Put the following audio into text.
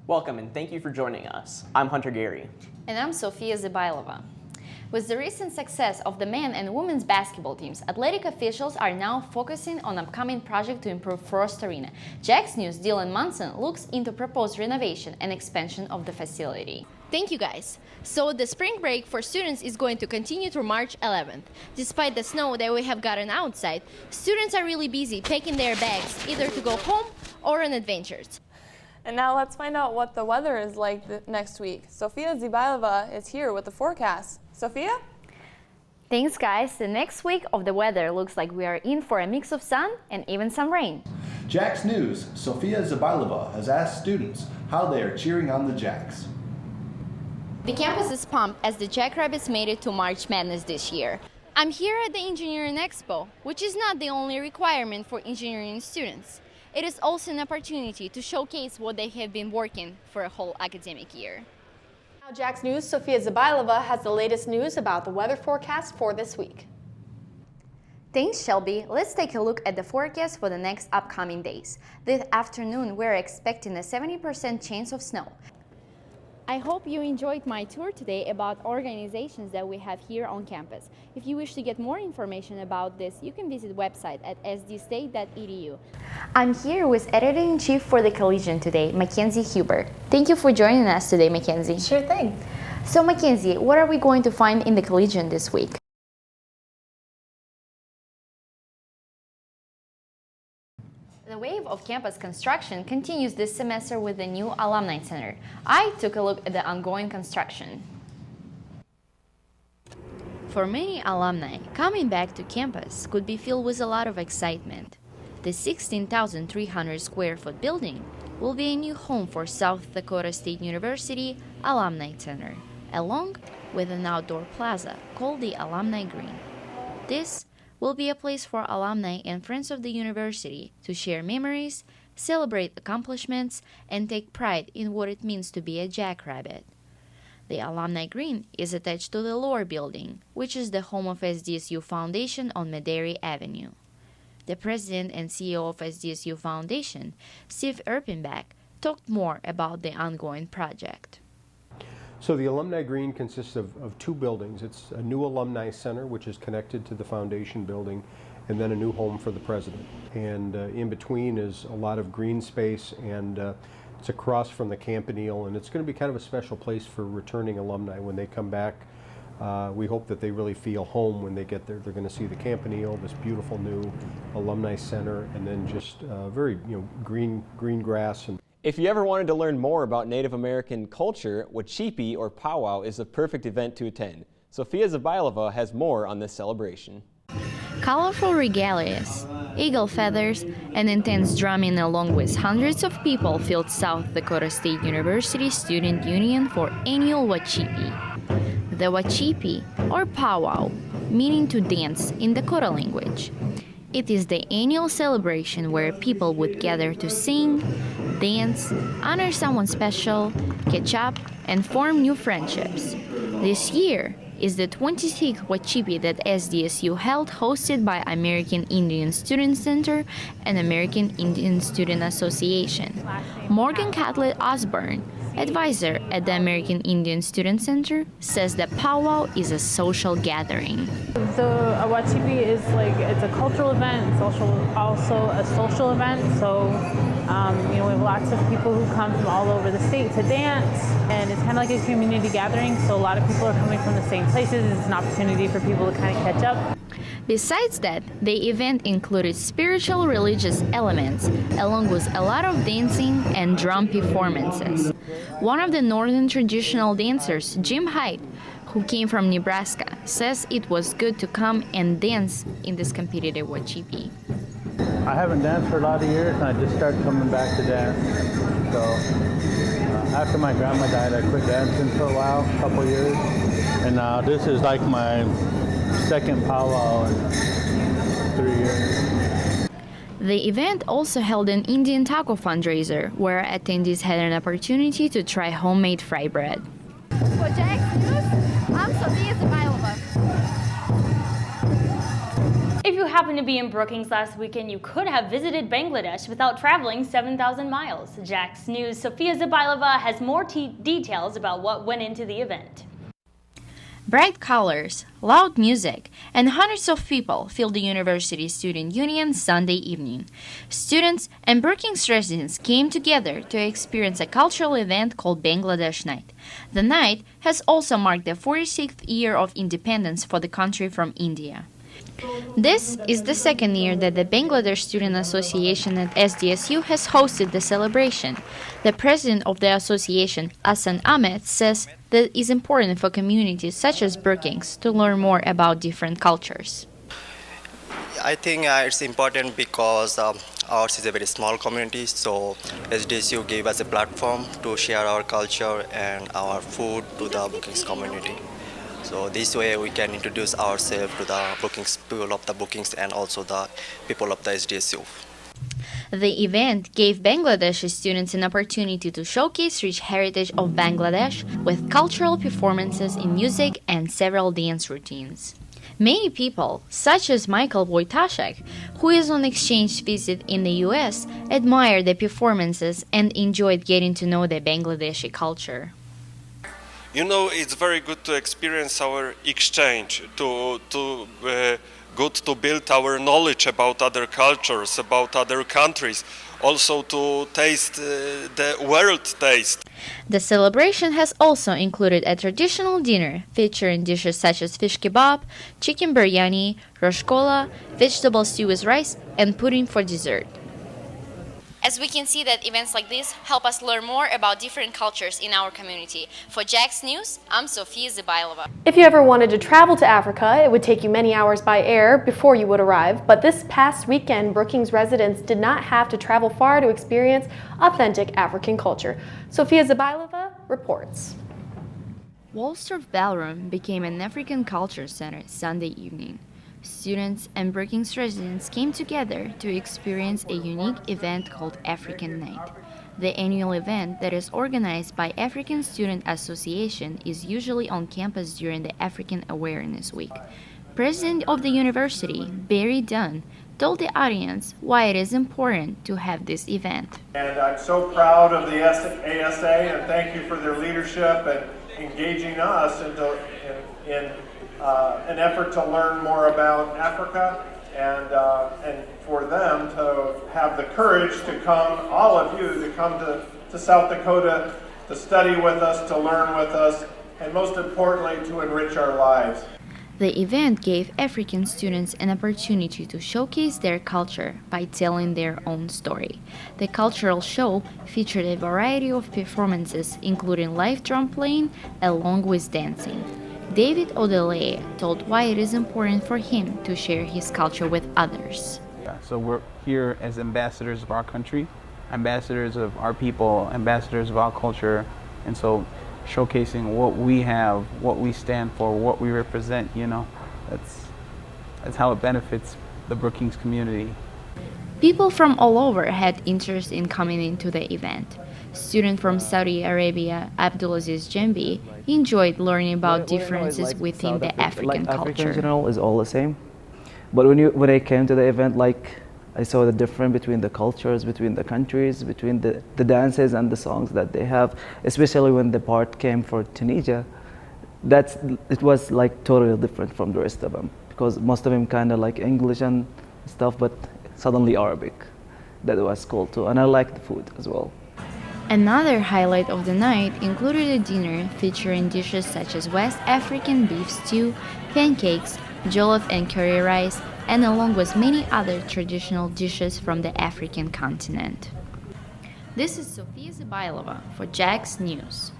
Welcome and thank you for joining us. I'm Hunter Gary. And I'm Sofiya Zybaylova. With the recent success of the men and women's basketball teams, athletic officials are now focusing on an upcoming project to improve Frost Arena. Jax News' Dylan Munson looks into proposed renovation and expansion of the facility. Thank you guys. So the spring break for students is going to continue through March 11th. Despite the snow that we have gotten outside, students are really busy packing their bags either to go home or on adventures. And now let's find out what the weather is like next week. Sofiya Zybaylova is here with the forecast. Sofiya? Thanks, guys. The next week of the weather looks like we are in for a mix of sun and even some rain. Jax News, Sofiya Zybaylova has asked students how they are cheering on the Jacks. The campus is pumped as the Jackrabbits made it to March Madness this year. I'm here at the Engineering Expo, which is not the only requirement for engineering students. It is also an opportunity to showcase what they have been working for a whole academic year. Now, Jax News, Sofiya Zybaylova has the latest news about the weather forecast for this week. Thanks, Shelby. Let's take a look at the forecast for the next upcoming days. This afternoon, we're expecting a 70% chance of snow. I hope you enjoyed my tour today about organizations that we have here on campus. If you wish to get more information about this, you can visit the website at sdstate.edu. I'm here with Editor-in-Chief for the Collegian today, Mackenzie Huber. Thank you for joining us today, Mackenzie. Sure thing. So, Mackenzie, what are we going to find in the Collegian this week? The wave of campus construction continues this semester with the new Alumni Center. I took a look at the ongoing construction. For many alumni, coming back to campus could be filled with a lot of excitement. The 16,300 square foot building will be a new home for South Dakota State University Alumni Center, along with an outdoor plaza called the Alumni Green. This will be a place for alumni and friends of the university to share memories, celebrate accomplishments, and take pride in what it means to be a Jackrabbit. The Alumni Green is attached to the lower building, which is the home of SDSU Foundation on Medary Avenue. The president and CEO of SDSU Foundation, Steve Erpenbach, talked more about the ongoing project. So the Alumni Green consists of two buildings. It's a new Alumni Center, which is connected to the foundation building, and then a new home for the president. And in between is a lot of green space, and it's across from the Campanile, and it's going to be kind of a special place for returning alumni when they come back. We hope that they really feel home when they get there. They're going to see the Campanile, this beautiful new Alumni Center, and then just very green grass. And If you ever wanted to learn more about Native American culture, Wachipi or powwow is the perfect event to attend. Sofiya Zybaylova has more on this celebration. Colorful regalias, eagle feathers, and intense drumming along with hundreds of people filled South Dakota State University Student Union for annual Wachipi. The Wachipi, or powwow, meaning to dance in Dakota language. It is the annual celebration where people would gather to sing, dance, honor someone special, catch up, and form new friendships. This year is the 26th Wachipi that SDSU held, hosted by American Indian Student Center and American Indian Student Association. Morgan Catlett Osborne, advisor at the American Indian Student Center, says that powwow is a social gathering. So a Wachipi is it's a cultural event. It's also a social event. So we have lots of people who come from all over the state to dance, and it's kind of like a community gathering. So a lot of people are coming from the same places. It's an opportunity for people to kind of catch up. Besides that, the event included spiritual religious elements, along with a lot of dancing and drum performances. One of the northern traditional dancers, Jim Hyde, who came from Nebraska, says it was good to come and dance in this competitive Wachipi. I haven't danced for a lot of years, and I just started coming back to dance. So after my grandma died, I quit dancing for a while, a couple years, and now this is like my second powwow in 3 years. The event also held an Indian taco fundraiser, where attendees had an opportunity to try homemade fry bread. For Jax News, I'm Sofiya Zybaylova. If If you happened to be in Brookings last weekend, you could have visited Bangladesh without traveling 7,000 miles. Jax News' Sofiya Zybaylova has more details about what went into the event. Bright colors, loud music, and hundreds of people filled the University Student Union Sunday evening. Students and Brookings residents came together to experience a cultural event called Bangladesh Night. The night has also marked the 46th year of independence for the country from India. This is the second year that the Bangladesh Student Association at SDSU has hosted the celebration. The president of the association, Asan Ahmed, says that it is important for communities such as Brookings to learn more about different cultures. I think it's important because ours is a very small community, so SDSU gave us a platform to share our culture and our food to the Brookings community. So this way we can introduce ourselves to the Brookings, people of the Brookings and also the people of the SDSU. The event gave Bangladeshi students an opportunity to showcase rich heritage of Bangladesh with cultural performances in music and several dance routines. Many people, such as Michael Wojtaszek, who is on exchange visit in the US, admired the performances and enjoyed getting to know the Bangladeshi culture. You know, it's very good to experience our exchange, good to build our knowledge about other cultures, about other countries, also to taste the world taste. The celebration has also included a traditional dinner featuring dishes such as fish kebab, chicken biryani, roscola, vegetable stew with rice, and pudding for dessert. As we can see that events like this help us learn more about different cultures in our community. For Jax News, I'm Sofiya Zybaylova. If you ever wanted to travel to Africa, it would take you many hours by air before you would arrive. But this past weekend, Brookings residents did not have to travel far to experience authentic African culture. Sofiya Zybaylova reports. Wallstorf Ballroom became an African culture center Sunday evening. Students and Brookings residents came together to experience a unique event called African Night. The annual event that is organized by African Student Association is usually on campus during the African Awareness Week. President of the university, Barry Dunn, told the audience why it is important to have this event. And I'm so proud of the ASA and thank you for their leadership and engaging us in an effort to learn more about Africa and for them to have the courage to come, all of you, to come to South Dakota to study with us, to learn with us, and most importantly, to enrich our lives. The event gave African students an opportunity to showcase their culture by telling their own story. The cultural show featured a variety of performances, including live drum playing along with dancing. David Odeleye told why it is important for him to share his culture with others. So we're here as ambassadors of our country, ambassadors of our people, ambassadors of our culture, and so showcasing what we have, what we stand for, what we represent, you know, that's how it benefits the Brookings community. People from all over had interest in coming into the event. Student from Saudi Arabia, Abdulaziz Jambi, enjoyed learning about differences within the African culture. Africa in general is all the same, but when I came to the event, I saw the difference between the cultures, between the countries, between the dances and the songs that they have, especially when the part came for Tunisia. It was like totally different from the rest of them, because most of them kind of like English and stuff, but suddenly Arabic. That was cool too, and I liked the food as well. Another highlight of the night included a dinner featuring dishes such as West African beef stew, pancakes, jollof and curry rice, and along with many other traditional dishes from the African continent. This is Sofiya Zybaylova for Jax News.